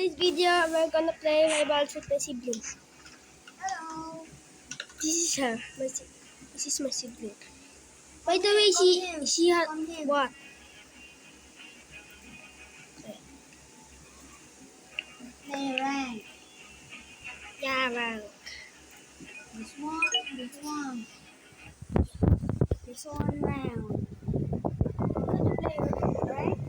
today's video, we're gonna play Rival with my sibling. Hello. This is her. This is my sibling. By the way, she had what? Play rank. Yeah, rank. This one. This one round. Gonna play rank.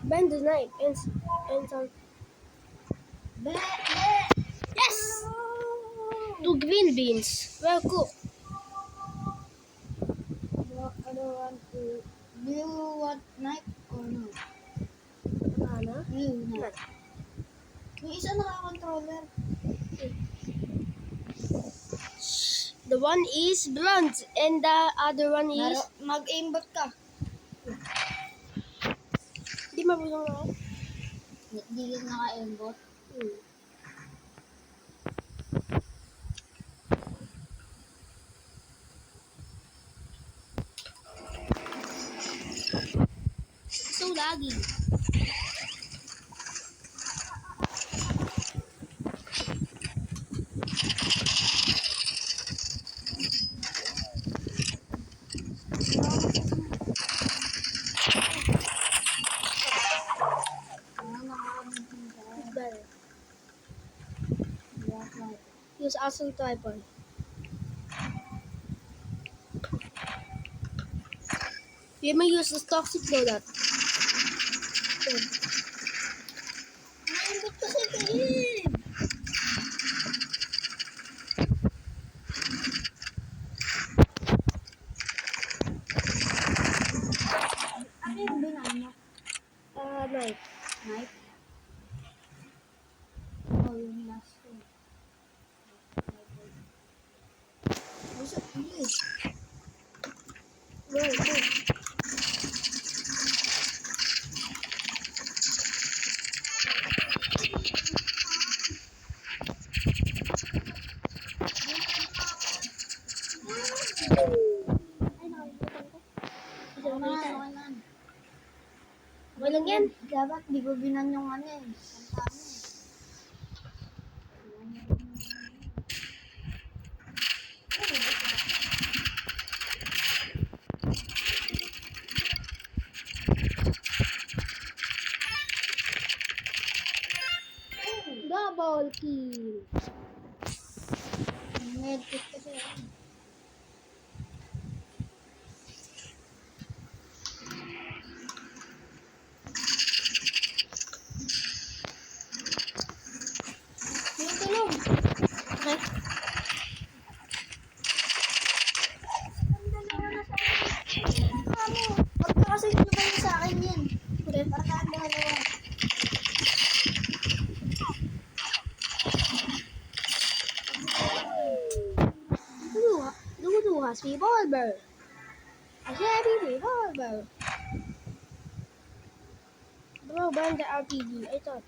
Ban the knife and some. Yes! 2 green beans. Well cooked. I don't want to. Do you want knife or no? Ano? You knife. Yung isa naka-controller. The one is blonde and the other one is... Mag-aimbot ka. Di mabulong ako. Hindi ka naka-aimbot. So laggy. Better. Use assault rifle. We may use the toxic loadout. Aimbot kasi kayo. Ano yung binano? Knife. Knife? Oh, yung last one. Gusto, please. Go. Okay lang yan. Dapat di ko binan yung ano eh. Santana Double kill. medkit kasi ako. Yung tulong. Okay. Pagka kasi nilabay sa akin yan. Okay. Para kaan dalawa. Dudu has revolver. A heavy revolver. Bro, ban the RPG. I thought.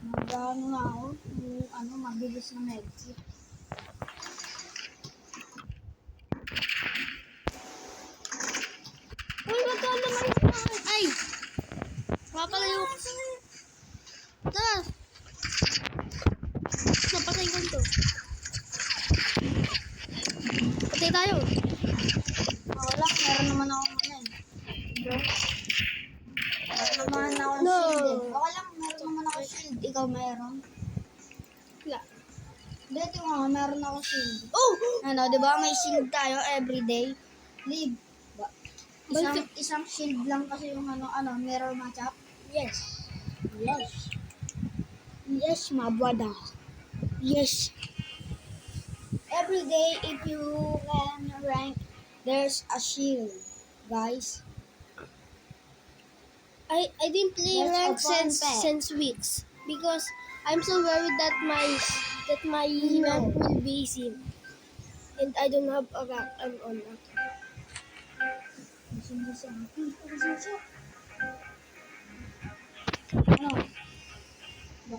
Mag-ano na ako. Yung ano, mabilis na medkit. Uy, magkano naman ito? Ay! Mapala yung... Tara! Napatay ko ito. Patay tayo. Wala, meron naman ako ano eh. Meron naman ako No. shield eh. Okay lang, meron naman ako shield. Ikaw meron? Wala. Dito nga, meron ako shield. Oh! Ano, di ba may shield tayo everyday? Live. Bakit? Isang shield lang kasi yung mirror matchup. Yes. Yes. Yes, my brother. Yes. Every day, if you can rank There's a shield, guys. I didn't play That's a rank fun since fact. weeks because I'm so worried that my rank will be easy, and I don't have a rank. I'm on rank. Ano?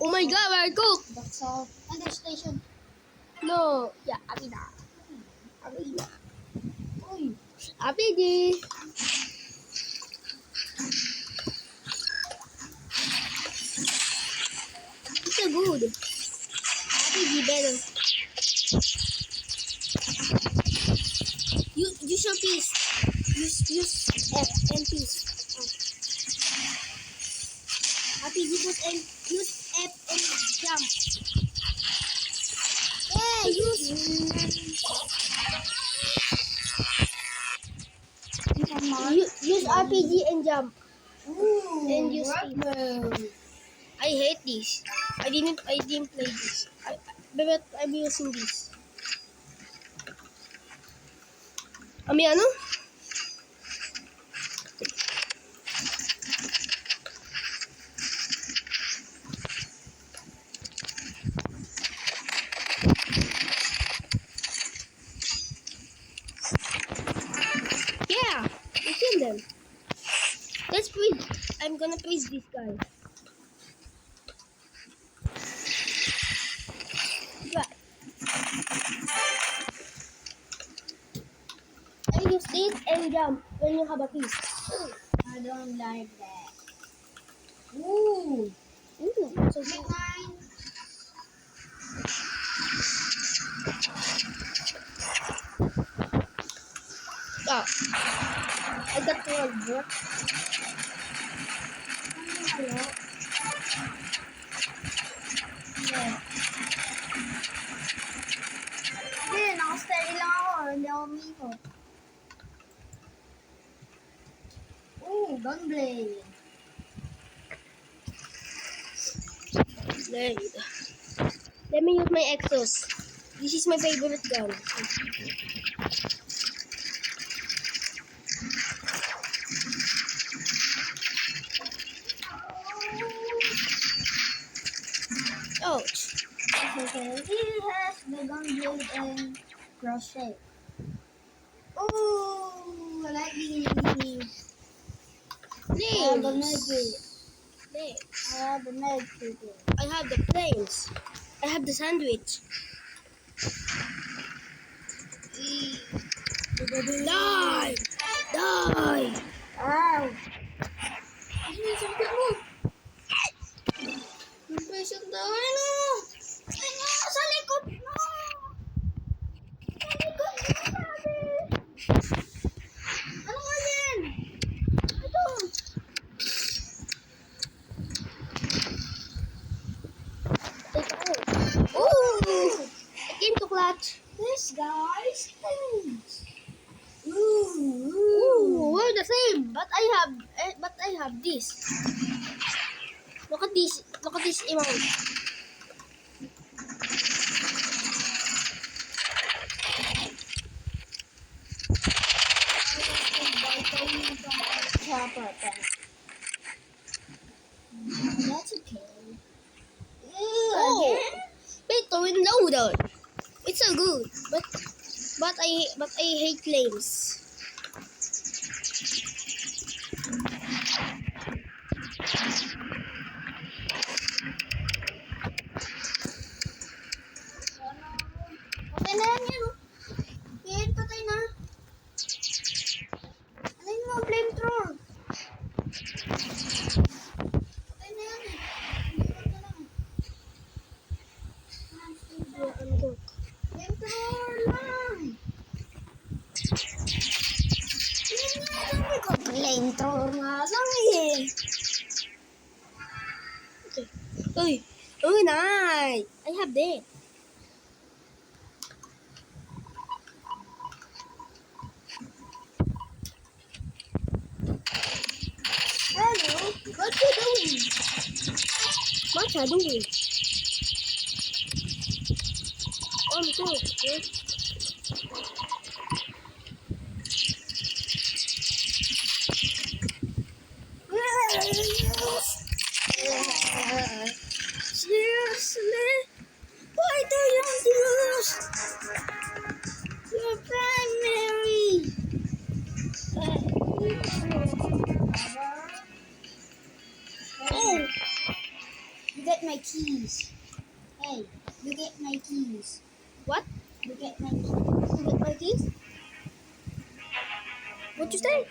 Oh my God, we're cooked. That's all. And the station. No, yeah, Abida. Abida. Uy. Abidi. It's so good. Abidi better. Use your piece. Use F and piece. Abidi use F and jump. Yeah, use RPG and jump. Ooh, And use Rainbow. I hate this. I didn't play this. But I'm using this. Ami ano? Yeah, I kill them. Let's freeze. I'm gonna freeze this guy. Right. I use this and jump when you have a piece. I don't like that. Ooh. Ooh, so Big good. mine. Ah, I got 12, bro. Hello. Yeah. Hindi, naka-steady lang ako. Hindi ako umikot. Ooh, gunblade. Blade. Let me use my Exos. This is my favorite gun. Ouch. Okay, he has the gunblade and crochet. Ooh, I like these. I have a medkit. Legs. I have a medkit. I have the planes. I have the sandwich. Die! Die! Ow! Ano yung sakit mo? Patient daw, ano? Ano? Sa likod mo! Sa likod mo, sabi! Ano nga yan? Ito! Take out. Ooh! I came to clutch. This guy's things. Ooh, we're the same. But I have this. Look at this. Look at this amount. Chopper pen. That's okay. Oh, Again? wait, the window. It's so good, but I hate flames. Patay na yan yan, oh. Yan, patay na. Ano yung mga flamethrower? Patay na yan, eh. Ikot na lang. Flamethrower lang. Yan nga, sabi ko, flamethrower nga lang, eh. Okay. Oh, nice. I have that. Hello, what you doing? What are you doing? I'm good. Oh! You get my keys. Hey, you get my keys. What? You get my keys. You get my keys? What you say?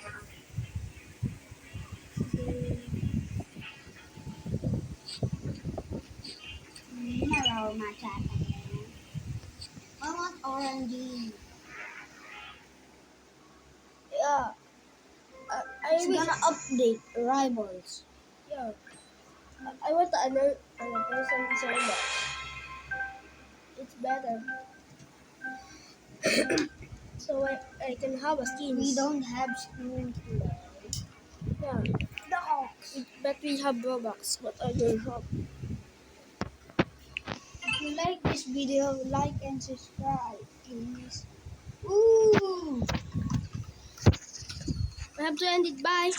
Hello, my cat. I want orangey. Yeah. It's I will. gonna update rivals. Yeah. I want another person server. It's better. So I can have a skin. We don't have skins here. Yeah. Dogs. But we have Robux. What I don't have. If you like this video, like and subscribe, please. Ooh. I have to end it. Bye.